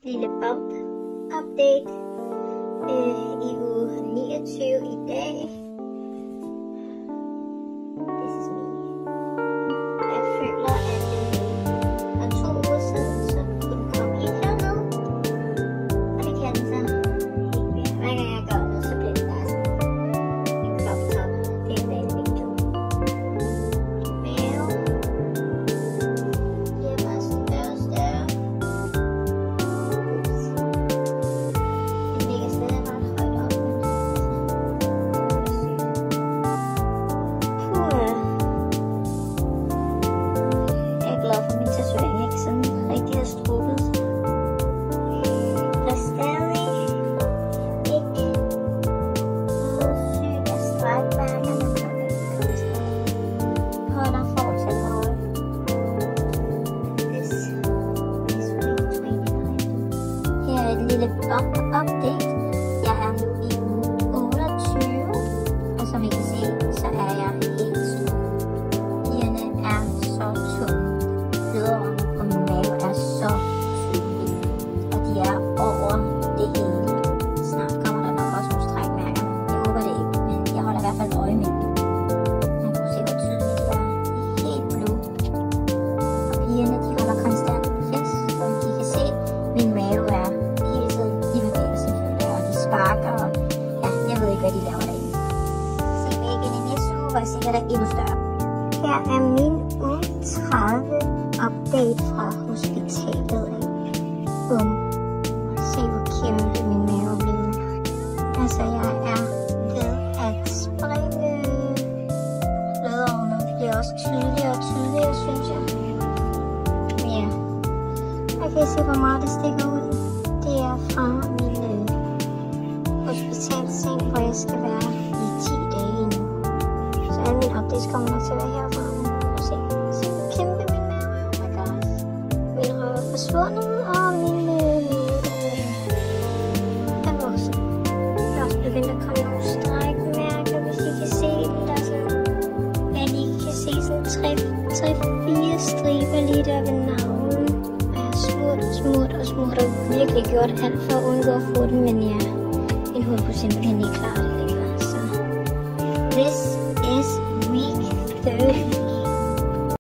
lille bump update i uge 29 i dag. This is me. Jeg føler, at for 2 uger siden, så kunne den komme helt hernede. Og det kan den så helt mere. Hver gang jeg gør noget, så bliver det bare sådan en crop top. Det er en vanlig video. Mave. Det er bare større og større. Den ligger stadig ret højt op. Jeg er glad for min tatovering, ikke sådan rigtig har strukket sig. Der er stadig ikke noget sygt af strækmærker, men der er ikke kommet stadig. Holder fortsat øje. This week 29. Her er et lille bump update. Jeg er nu i uge 28, og som I kan se, så er jeg helt stor. Pigerne er så tunge. Lederne på min mave er så tydelige, og de er over det hele. Snart kommer der nok også nogle strækmærker. Jeg håber det ikke, men jeg holder i hvert fald øje med dem. Man kan se, hvor tydeligt de er. De er helt blue. Og pigerne, de holder konstant fast, som de kan se. Min mave er hele tiden i bevægelse, føler jeg, og de sparker, og ja, jeg ved ikke, hvad de laver derinde. Se mig igen i næste uge, hvor jeg sikkert er endnu større. Her er min uge 30 update fra hospitalet. Bum. Se hvor kæmpe min mave er blevet. Altså jeg er ved at springe. Blødårene bliver også tydeligere og tydeligere, synes jeg. Men ja, jeg kan se hvor meget det stikker ud. Det er fra min hospitalseng, hvor jeg skal være i 10 dage endnu. Så alle mine updates kommer nok til at være herfra. Se hvor kæmpe min mave er. Oh my god. Min røv er forsvundet, og min er vokset. Der er også begyndt at komme nogle strækmærker, hvis I kan se dem. Der er sådan, ja, I kan se sådan 3-4 striber lige der ved navlen. Og jeg har smurt og virkelig gjort alt for at undgå at få dem, men ja, min hoved kunne simpelthen ikke klare det længere. Så this is week 30.